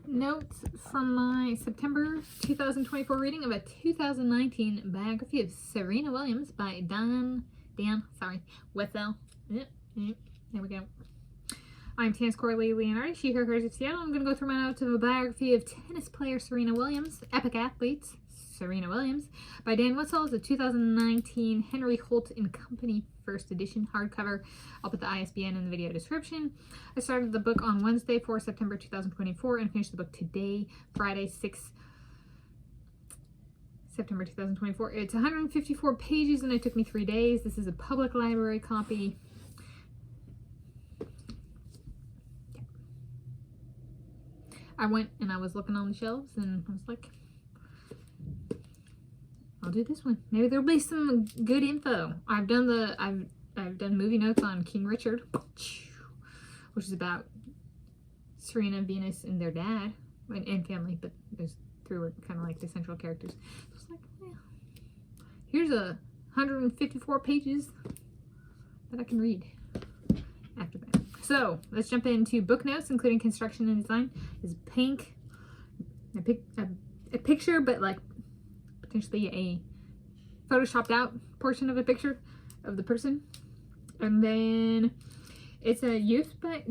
notes from my September 2024 reading of a 2019 biography of Serena Williams by Dan Wetzel. Yep, there we go. I'm Tanis Coralee Leonhardi, she, her, hers of Seattle. I'm going to go through my notes of a biography of tennis player Serena Williams, epic athlete Serena Williams, by Dan Wetzel. It's a 2019 Henry Holt and Company first edition hardcover. I'll put the ISBN in the video description. I started the book on Wednesday, 4 September 2024, and finished the book today, Friday, 6 September 2024. It's 154 pages and it took me 3 days. This is a public library copy. I went and I was looking on the shelves and I was like, I'll do this one. Maybe there'll be some good info. I've done movie notes on King Richard, which is about Serena, Venus, and their dad and family, but there's three were kind of like the central characters. So it's like, yeah, here's 154 pages that I can read after that. So let's jump into book notes, including construction and design. Is pink, a picture, but like potentially a photoshopped out portion of a picture of the person. And then it's a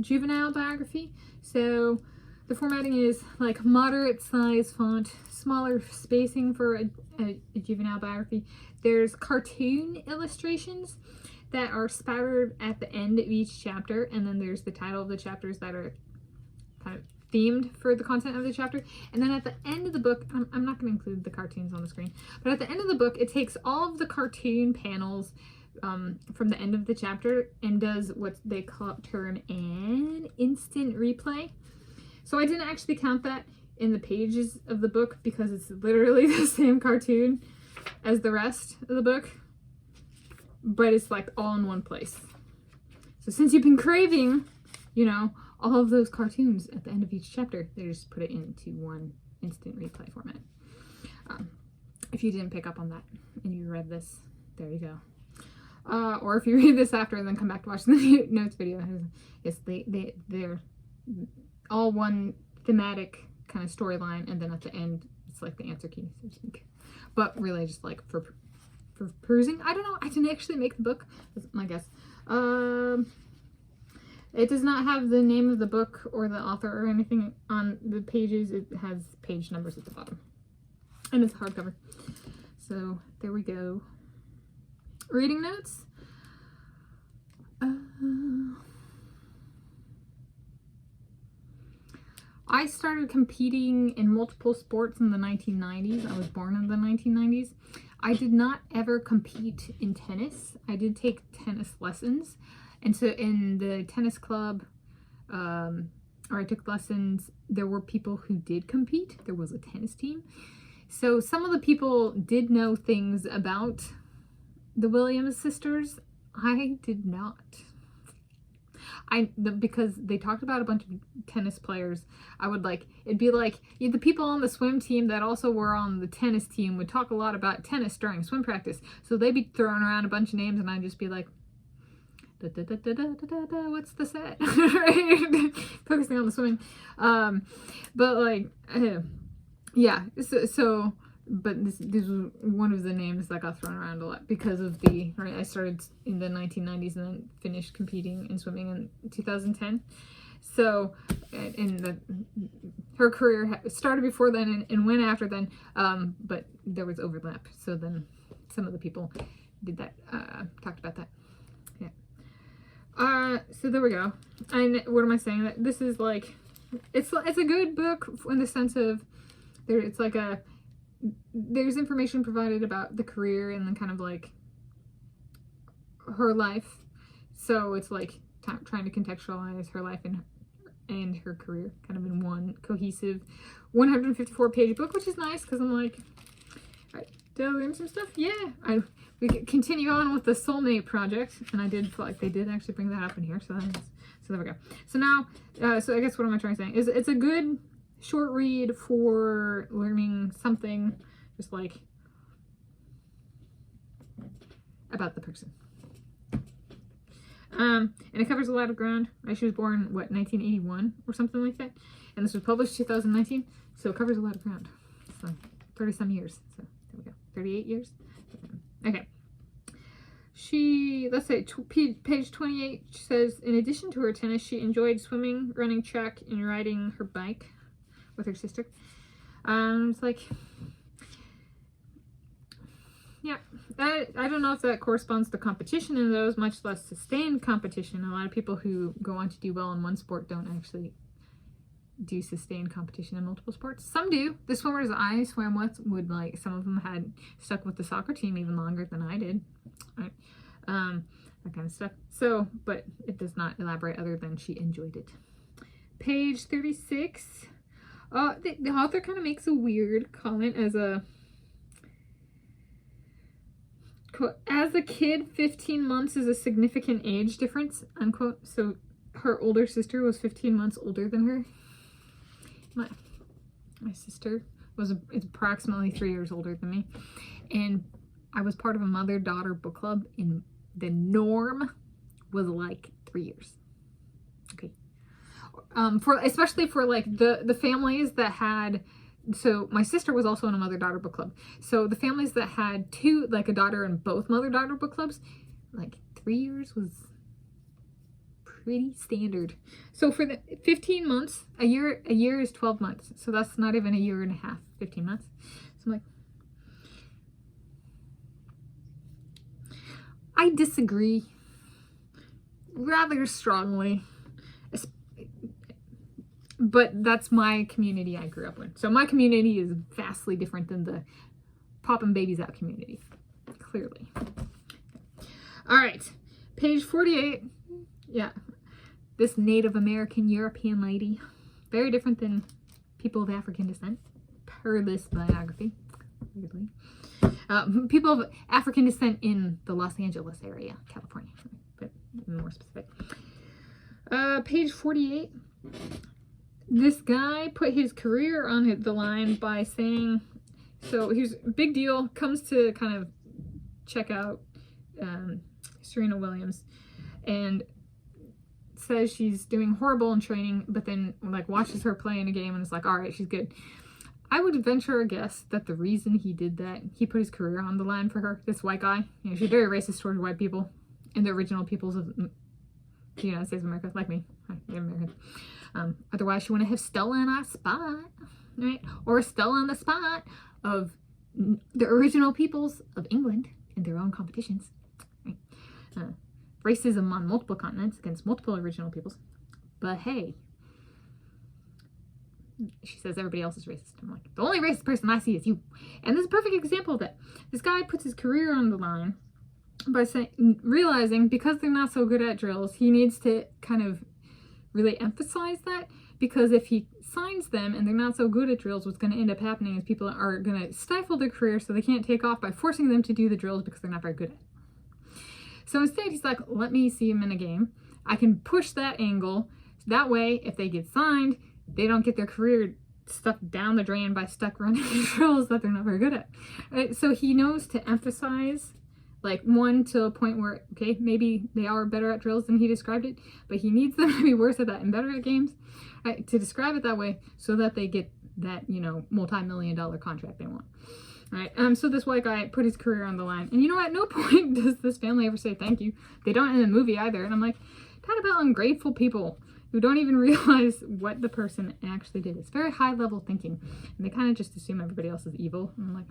juvenile biography. So the formatting is like moderate size font, smaller spacing for a juvenile biography. There's cartoon illustrations that are spattered at the end of each chapter, and then there's the title of the chapters that are kind of themed for the content of the chapter. And then at the end of the book, I'm not going to include the cartoons on the screen, but at the end of the book, it takes all of the cartoon panels from the end of the chapter and does what they term an instant replay. So I didn't actually count that in the pages of the book because it's literally the same cartoon as the rest of the book, but it's like all in one place. So since you've been craving, you know, all of those cartoons at the end of each chapter, they just put it into one instant replay format. If you didn't pick up on that and you read this, there you go. Or if you read this after and then come back to watch the notes video, yes, they're all one thematic kind of storyline, and then at the end, it's like the answer key, so to speak. But really just like for perusing. I don't know. I didn't actually make the book. That's my guess. It does not have the name of the book or the author or anything on the pages. It has page numbers at the bottom. And it's hardcover. So there we go. Reading notes. I started competing in multiple sports in the 1990s. I was born in the 1990s. I did not ever compete in tennis. I did take tennis lessons. And so in the tennis club, or I took lessons, there were people who did compete. There was a tennis team. So some of the people did know things about the Williams sisters. I did not. Because they talked about a bunch of tennis players, I would like, it'd be like the people on the swim team that also were on the tennis team would talk a lot about tennis during swim practice. So they'd be throwing around a bunch of names and I'd just be like, da, da, da, da, da, da, da, what's the set? Right? Focusing on the swimming. But like, yeah, but this was one of the names that got thrown around a lot because of I started in the 1990s and then finished competing in swimming in 2010. So, her career started before then and went after then, but there was overlap. So then some of the people did that, talked about that. Yeah. So there we go. And what am I saying? That this is like, it's a good book in the sense of there's information provided about the career and then kind of like her life. So it's like trying to contextualize her life and her career kind of in one cohesive 154 page book, which is nice because I'm like, right, did I learn some stuff? Yeah. We could continue on with the soulmate project, and I did feel like they did actually bring that up in here. So there we go. So now, so I guess what am I trying to say is it's a good short read for learning something just like about the person. And it covers a lot of ground. She was born, what, 1981 or something like that? And this was published 2019, so it covers a lot of ground. So 30-some years. So there we go. 38 years? Okay. Let's say, page 28 says, in addition to her tennis, she enjoyed swimming, running track, and riding her bike with her sister. It's like, yeah, I don't know if that corresponds to competition in those, much less sustained competition. A lot of people who go on to do well in one sport don't actually do sustained competition in multiple sports. Some do. The swimmers I swam with would, like, some of them had stuck with the soccer team even longer than I did. Right? That kind of stuff. So, but it does not elaborate other than she enjoyed it. Page 36. The author kind of makes a weird comment as a kid, 15 months is a significant age difference, unquote. So her older sister was 15 months older than her. My sister is approximately 3 years older than me. And I was part of a mother-daughter book club, and the norm was like 3 years. Okay. Especially for like the families that had, so my sister was also in a mother-daughter book club. So the families that had two, like a daughter in both mother-daughter book clubs, like 3 years was pretty standard. So for the 15 months, a year is 12 months. So that's not even a year and a half, 15 months. So I'm like, I disagree rather strongly. But that's my community I grew up in. So my community is vastly different than the popping babies out community. Clearly. All right. Page 48. Yeah. This Native American European lady. Very different than people of African descent. Per this biography. Weirdly. People of African descent in the Los Angeles area, California. But more specific. Page 48. This guy put his career on the line by saying, so here's a big deal, comes to kind of check out Serena Williams and says she's doing horrible in training, but then like watches her play in a game and is like, all right, she's good. I would venture a guess that the reason he did that, he put his career on the line for her, this white guy, you know, she's very racist towards white people and the original peoples of the United States of America, like me, I'm American. Otherwise, she wouldn't have stolen our spot, right? Or stolen the spot of the original peoples of England in their own competitions. Right? Racism on multiple continents against multiple original peoples. But hey, she says everybody else is racist. I'm like, the only racist person I see is you. And this is a perfect example of that. This guy puts his career on the line by realizing because they're not so good at drills, he needs to kind of really emphasize that, because if he signs them and they're not so good at drills, what's going to end up happening is people are going to stifle their career so they can't take off by forcing them to do the drills because they're not very good at it. So instead he's like, let me see him in a game. I can push that angle. That way, if they get signed, they don't get their career stuffed down the drain by stuck running drills that they're not very good at. Right? So he knows to emphasize like one to a point where, okay, maybe they are better at drills than he described it, but he needs them to be worse at that and better at games, right, to describe it that way so that they get that, you know, multi-million-dollar contract they want. Right? So this white guy put his career on the line. And you know, at no point does this family ever say thank you. They don't in the movie either. And I'm like, talk about ungrateful people who don't even realize what the person actually did. It's very high-level thinking. And they kind of just assume everybody else is evil. And I'm like,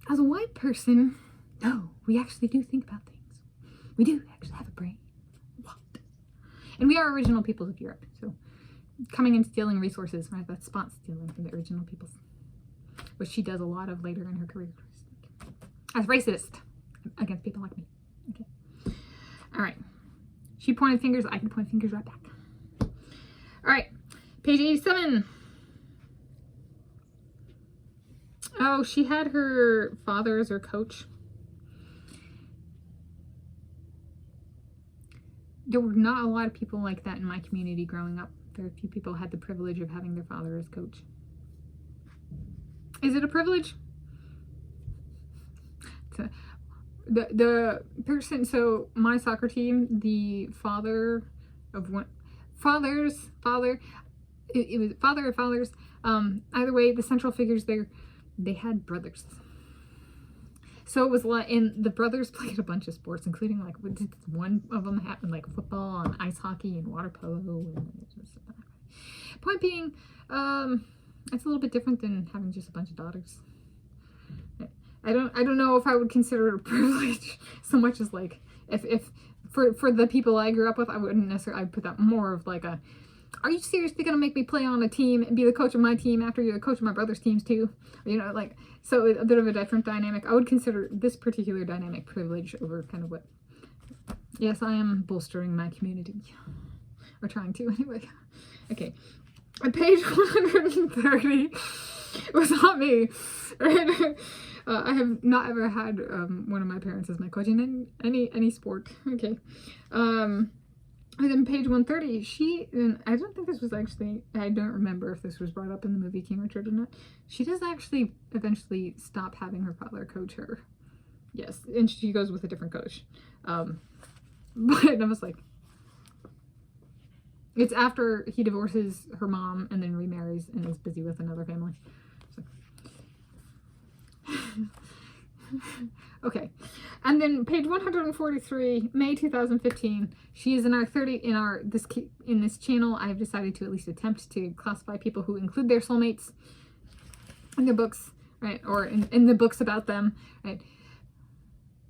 as a white person, no, we actually do think about things. We do actually have a brain. What? And we are original peoples of Europe. So coming and stealing resources, right? That's spot stealing from the original peoples, which she does a lot of later in her career as racist against people like me. Okay. All right. She pointed fingers. I can point fingers right back. All right. Page 87. Oh, she had her father as her coach. There were not a lot of people like that in my community growing up. Very few people had the privilege of having their father as coach. Is it a privilege? The person, so my soccer team, the father of one, it was father of fathers, either way, the central figures there, they had brothers. So it was like, and the brothers played a bunch of sports, including like one of them happened like football and ice hockey and water polo. And just, point being, it's a little bit different than having just a bunch of daughters. I don't know if I would consider it a privilege so much as like if for the people I grew up with, I wouldn't necessarily. I'd put that more of like a, are you seriously gonna make me play on a team and be the coach of my team after you're the coach of my brother's teams too? You know, like, so a bit of a different dynamic. I would consider this particular dynamic privilege over kind of what. Yes, I am bolstering my community, or trying to anyway. Okay, on page 130 was not me. Right? I have not ever had one of my parents as my coach in any sport. Okay. And then page 130, and I don't think this was actually, I don't remember if this was brought up in the movie King Richard or not. She does actually eventually stop having her father coach her. Yes, and she goes with a different coach. But I was like, it's after he divorces her mom and then remarries and is busy with another family. Okay, and then page 143, May 2015. She is in our in this channel. I have decided to at least attempt to classify people who include their soulmates in their books, right, or in the books about them, right?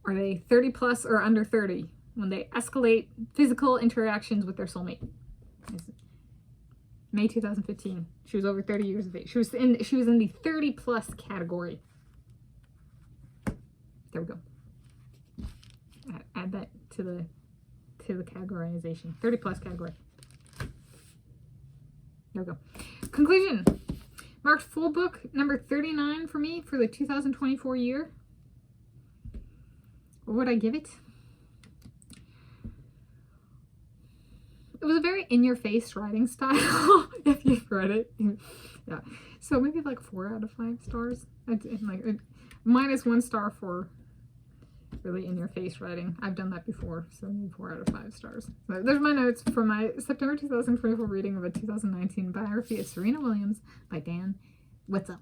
Are they 30 plus or under 30 when they escalate physical interactions with their soulmate? May 2015. She was over 30 years of age. She was in the 30 plus category. There we go. Add that to the categorization. 30 plus category. There we go. Conclusion. Marked full book number 39 for me for the 2024 year. What would I give it? It was a very in-your-face writing style, if you've read it. Yeah. So maybe like 4 out of 5 stars. -1 star for really in-your-face writing. I've done that before, so maybe 4 out of 5 stars. So there's my notes for my September 2024 reading of a 2019 biography of Serena Williams by Dan Wetzel.